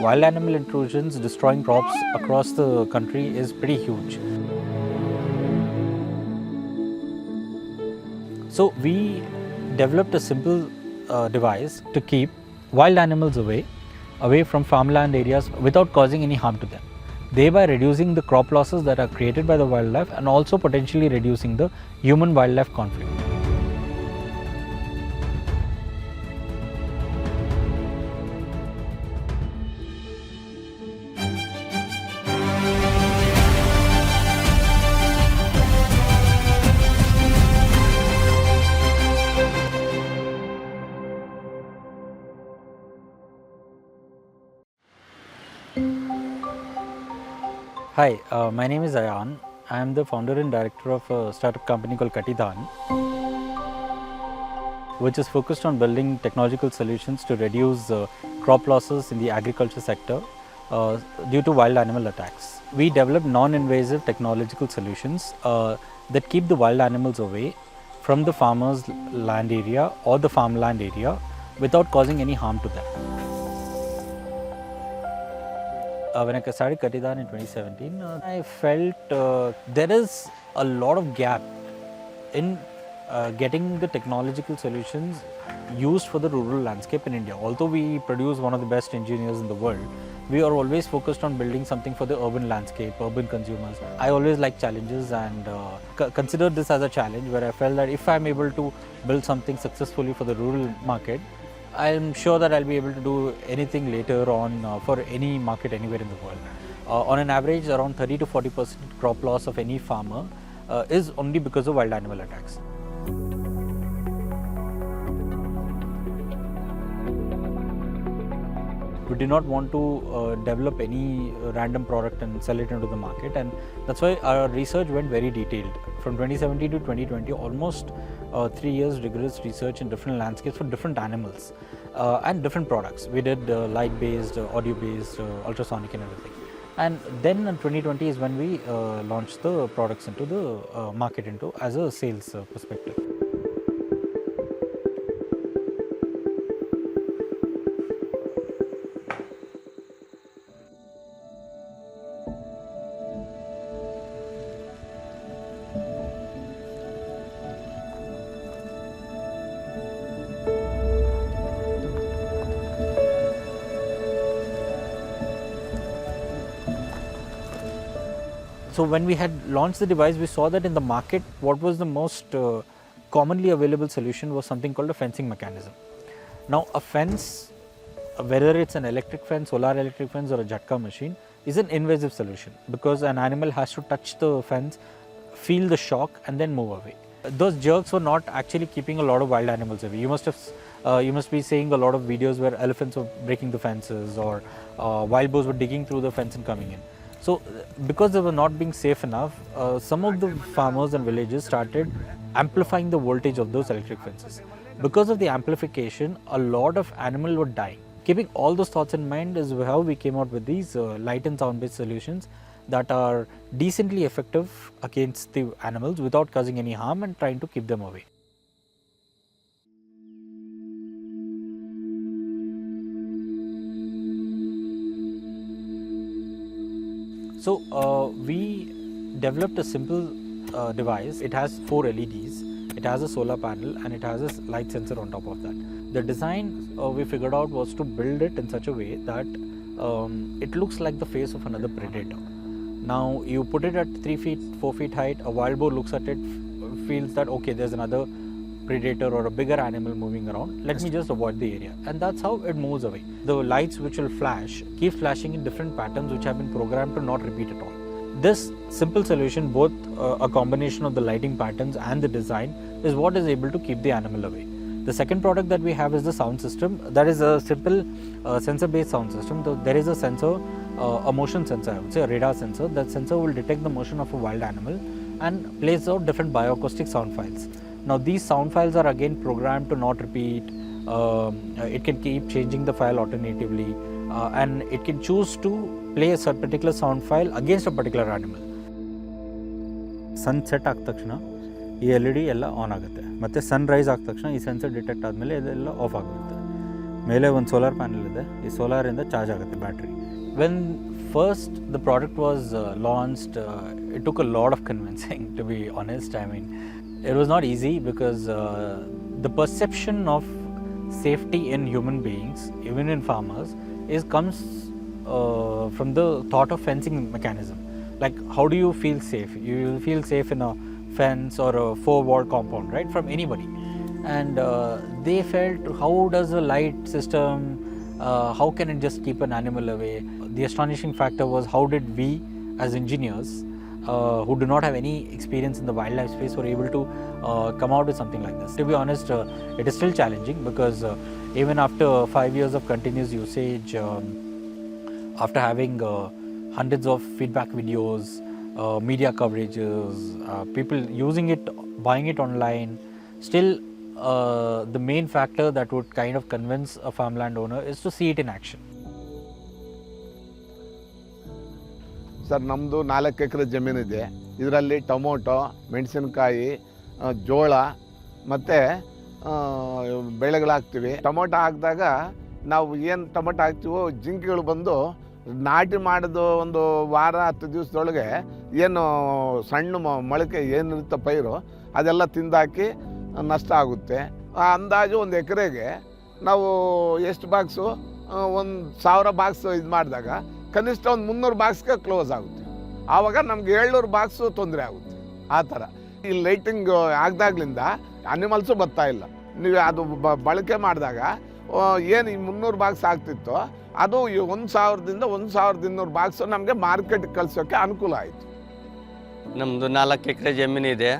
wild animal intrusions destroying crops across the country is pretty huge. So we developed a simple device to keep wild animals away from farmland areas without causing any harm to them, thereby reducing the crop losses that are created by the wildlife and also potentially reducing the human-wildlife conflict. Hi, my name is Aryan. I am the founder and director of a startup company called Katidhan, which is focused on building technological solutions to reduce crop losses in the agriculture sector due to wild animal attacks. We develop non-invasive technological solutions that keep the wild animals away from the farmer's land area or the farmland area without causing any harm to them. When I started Katidhan in 2017, I felt there is a lot of gap in getting the technological solutions used for the rural landscape in India. Although we produce one of the best engineers in the world, we are always focused on building something for the urban landscape, urban consumers. I always like challenges and consider this as a challenge where I felt that if I'm able to build something successfully for the rural market, I'm sure that I'll be able to do anything later on for any market anywhere in the world. On an average, around 30 to 40% crop loss of any farmer is only because of wild animal attacks. We do not want to develop any random product and sell it into the market, and that's why our research went very detailed. From 2017 to 2020, almost 3 years rigorous research in different landscapes for different animals and different products. We did light-based, audio-based, ultrasonic and everything. And then in 2020 is when we launched the products into the market as a sales perspective. So when we had launched the device, we saw that in the market, what was the most commonly available solution was something called a fencing mechanism. Now a fence, whether it's an electric fence, solar electric fence or a Jhatka machine, is an invasive solution because an animal has to touch the fence, feel the shock and then move away. Those jerks were not actually keeping a lot of wild animals away. You must be seeing a lot of videos where elephants were breaking the fences or wild boars were digging through the fence and coming in. So because they were not being safe enough, some of the farmers and villages started amplifying the voltage of those electric fences. Because of the amplification, a lot of animals were dying. Keeping all those thoughts in mind is how we came out with these light and sound based solutions that are decently effective against the animals without causing any harm and trying to keep them away. So we developed a simple device. It has 4 LEDs, it has a solar panel and it has a light sensor on top of that. The design we figured out was to build it in such a way that it looks like the face of another predator. Now you put it at 3 feet, 4 feet height, a wild boar looks at it, feels that okay, there's another predator or a bigger animal moving around, let me just avoid the area, and that's how it moves away. The lights which will flash keep flashing in different patterns which have been programmed to not repeat at all. This simple solution, both a combination of the lighting patterns and the design, is what is able to keep the animal away. The second product that we have is the sound system. That is a simple sensor based sound system. There is a sensor, a motion sensor, I would say a radar sensor. That sensor will detect the motion of a wild animal and plays out different bio-acoustic sound files. Now these sound files are again programmed to not repeat. It can keep changing the file alternatively and it can choose to play a particular sound file against a particular animal. Sunset ಆದ ತಕ್ಷಣ ಈ LED ಎಲ್ಲ on ಆಗುತ್ತೆ ಮತ್ತು Sunrise ಆದ ತಕ್ಷಣ ಈ sensor detect ಆದಮೇಲೆ ಇದೆಲ್ಲ ಆಫ್ ಆಗುತ್ತೆ. ಮೇಲೆ ಒಂದು ಸೋಲಾರ್ ಪ್ಯಾನಲ್ ಇದೆ, ಈ ಸೋಲಾರಿಂದ ಚಾರ್ಜ್ ಆಗುತ್ತೆ battery. When first the product was launched, it took a lot of convincing, to be honest. I mean, it was not easy because the perception of safety in human beings, even in farmers, comes from the thought of fencing mechanism. Like, how do you feel safe? You will feel safe in a fence or a 4-wall compound, right, from anybody. And they felt, how does a light system, how can it just keep an animal away? The astonishing factor was, how did we as engineers who do not have any experience in the wildlife space were able to come out with something like this. To be honest, it is still challenging because even after 5 years of continuous usage, after having hundreds of feedback videos, media coverages, people using it, buying it online, still the main factor that would kind of convince a farmland owner is to see it in action. Sir, ನಮ್ಮದು 4 ಎಕರೆ ಜಮೀನಿದೆ. ಇದರಲ್ಲಿ tomato, ಮೆಣಸಿನಕಾಯಿ, ಜೋಳ ಮತ್ತು ಬೆಳೆಗಳಾಗ್ತೀವಿ. Tomato ಹಾಕಿದಾಗ ನಾವು ಏನು tomato ಹಾಕ್ತೀವೋ, ಜಿಂಕೆಗಳು ಬಂದು ನಾಟಿ ಮಾಡಿದ ಒಂದು ವಾರ 10 ದಿವಸದೊಳಗೆ ಏನು ಸಣ್ಣ ಮೊಳಕೆ ಏನಿರುತ್ತೆ ಪೈರು, ಅದೆಲ್ಲ ತಿಂದಾಕಿ ನಷ್ಟ ಆಗುತ್ತೆ. ಅಂದಾಜು ಒಂದು ಎಕರೆಗೆ ನಾವು ಎಷ್ಟು ಬಾಕ್ಸು, 1000 ಬಾಕ್ಸ್ ಇದು ಮಾಡಿದಾಗ ಕನಿಷ್ಠ ಒಂದು 300 ಬಾಕ್ಸ್ಗೆ ಕ್ಲೋಸ್ ಆಗುತ್ತೆ. ಆವಾಗ ನಮ್ಗೆ 700 ಬಾಕ್ಸು ತೊಂದರೆ ಆಗುತ್ತೆ. ಆ ಥರ ಈ ಲೈಟಿಂಗ್ ಆಗ್ದಾಗ್ಲಿಂದ ಅನಿಮಲ್ಸು ಬರ್ತಾ ಇಲ್ಲ. ನೀವು ಅದು ಬಳಕೆ ಮಾಡಿದಾಗ ಏನು ಈ 300 ಬಾಕ್ಸ್ ಆಗ್ತಿತ್ತೋ, ಅದು 1000ದಿಂದ 1200 ಬಾಕ್ಸು ನಮಗೆ ಮಾರ್ಕೆಟ್ಗೆ ಕಳ್ಸೋಕ್ಕೆ ಅನುಕೂಲ ಆಯಿತು. ನಮ್ಮದು 4 ಎಕರೆ ಜಮೀನಿದೆ.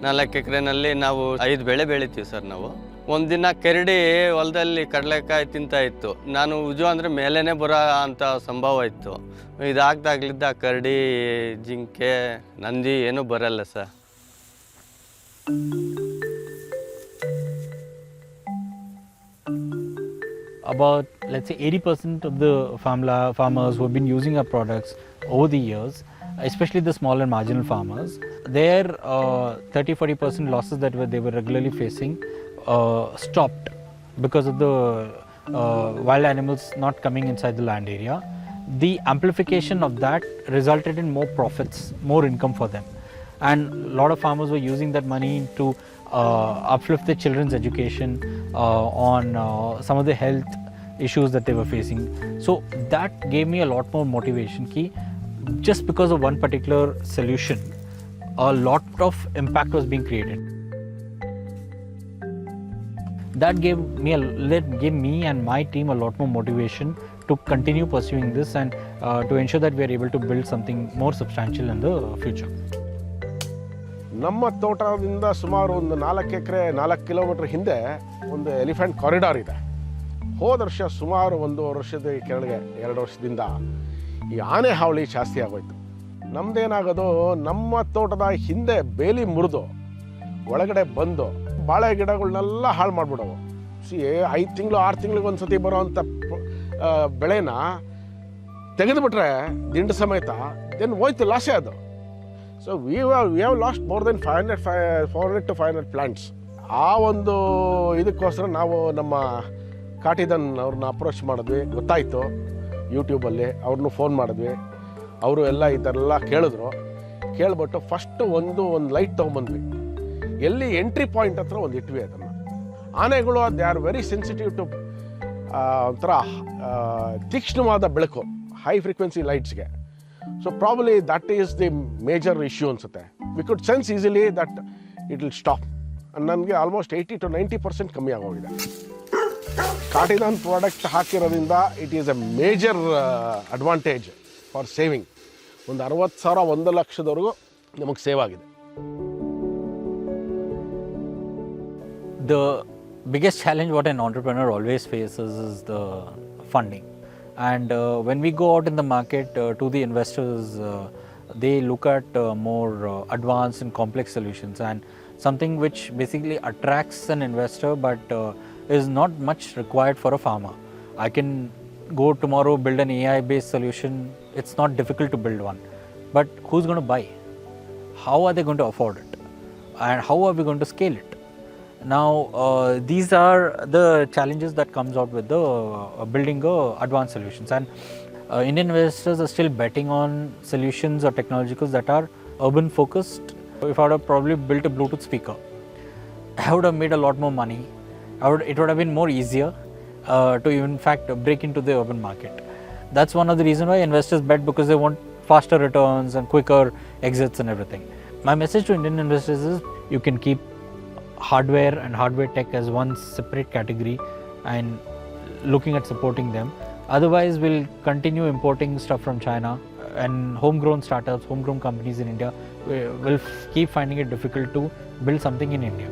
4 ಎಕರೆನಲ್ಲಿ ನಾವು 5 ಬೆಳೆ ಬೆಳಿತೀವಿ ಸರ್. ನಾವು ಒಂದಿನ ಕೆರಡಿ ಹೊಲದಲ್ಲಿ ಕಡಲೆಕಾಯಿ ತಿಂತಾ ಇತ್ತು. ನಾನು ಉಜು ಅಂದರೆ ಮೇಲೇ ಬರೋ ಅಂಥ ಸಂಭವ ಇತ್ತು. ಇದಾಗ್ದಾಗ್ಲಿದ್ದ ಕರಡಿ, ಜಿಂಕೆ, ನಂದಿ ಏನೂ ಬರಲ್ಲ sir. About, let's say, 80% of the farmers who have been using our products over the years, especially the small and marginal farmers, their 30-40% losses that they were regularly facing stopped because of the wild animals not coming inside the land area. The amplification of that resulted in more profits, more income for them, and a lot of farmers were using that money to uplift their children's education, on some of the health issues that they were facing. So that gave me a lot more motivation ki just because of one particular solution, a lot of impact was being created. That gave me and my team a lot more motivation to continue pursuing this and to ensure that we are able to build something more substantial in the future. ನಮ್ಮ ತೋಟದಿಂದ ಸುಮಾರು ಒಂದು 4 ಎಕರೆ 4 kilometre ಹಿಂದೆ ಒಂದು elephant corridor ಇದೆ. ಹೋದ ವರ್ಷ ಸುಮಾರು 1 ವರ್ಷದ ಕೆಳಗೆ 2 ವರ್ಷದಿಂದ ಈ ಆನೆ ಹಾವಳಿ ಜಾಸ್ತಿ ಆಗೋಯ್ತು. ನಮ್ಮದೇನಾಗೋದು, ನಮ್ಮ ತೋಟದ ಹಿಂದೆ ಬೇಲಿ ಮುರಿದು ಒಳಗಡೆ ಬಂದು ಬಾಳೆ ಗಿಡಗಳನ್ನೆಲ್ಲ ಹಾಳು ಮಾಡಿಬಿಡೋವು. 5 ತಿಂಗಳು 6 ತಿಂಗಳಿಗೆ ಒಂದು ಸತಿ ಬರೋವಂಥ ಬೆಳೆನ ತೆಗೆದುಬಿಟ್ರೆ ದಿಂಡು ಸಮೇತ ದೆನ್ ಹೋಯ್ತು, ಲಾಸೇ ಅದು. So we have lost more than 400 to 500 plants. ಆ ಒಂದು ಇದಕ್ಕೋಸ್ಕರ ನಾವು ನಮ್ಮ ಕಾಟಿದನ್ ಅವ್ರನ್ನ ಅಪ್ರೋಚ್ ಮಾಡಿದ್ವಿ. ಗೊತ್ತಾಯಿತು ಯೂಟ್ಯೂಬಲ್ಲಿ, ಅವ್ರನ್ನೂ ಫೋನ್ ಮಾಡಿದ್ವಿ. ಅವರು ಎಲ್ಲ ಇದೆಲ್ಲ ಕೇಳಿದ್ರು. ಕೇಳ್ಬಿಟ್ಟು ಫಸ್ಟು ಒಂದು ಲೈಟ್ ತೊಗೊಂಬಂದ್ವಿ. ಎಲ್ಲಿ ಎಂಟ್ರಿ ಪಾಯಿಂಟ್ ಹತ್ರ ಒಂದು ಇಟ್ವಿ. ಅದನ್ನು ಆನೆಗಳು they are very sensitive to ಒಂಥರ ತೀಕ್ಷ್ಣವಾದ ಬೆಳಕು, ಹೈ ಫ್ರೀಕ್ವೆನ್ಸಿ ಲೈಟ್ಸ್ಗೆ. So probably that is the major issue ಅನಿಸುತ್ತೆ. We could sense easily that it will stop. ನನಗೆ ಆಲ್ಮೋಸ್ಟ್ 80 to 90% ಕಮ್ಮಿ ಆಗೋಗಿದೆ. ಕಾಟಿದಾನ್ ಪ್ರಾಡಕ್ಟ್ ಹಾಕಿರೋದ್ರಿಂದ it is a major advantage for saving. ಒಂದು 60,000 1 ಲಕ್ಷದವರೆಗೂ ನಮಗೆ ಸೇವ್ ಆಗಿದೆ. The biggest challenge what an entrepreneur always faces is the funding. And when we go out in the market to the investors, they look at more advanced and complex solutions, and something which basically attracts an investor but is not much required for a farmer. I can go tomorrow, build an AI based solution. It's not difficult to build one, but who's going to buy? How are they going to afford it? And how are we going to scale it? Now, these are the challenges that comes out with the building advanced solutions, and Indian investors are still betting on solutions or technologies that are urban focused. If I would have probably built a Bluetooth speaker, I would have made a lot more money. It would have been more easier to in fact break into the urban market. That's one of the reasons why investors bet, because they want faster returns and quicker exits and everything. My message to Indian investors is you can keep hardware and hardware tech as one separate category and looking at supporting them. Otherwise, we'll continue importing stuff from China, and homegrown startups, homegrown companies in India will keep finding it difficult to build something in India.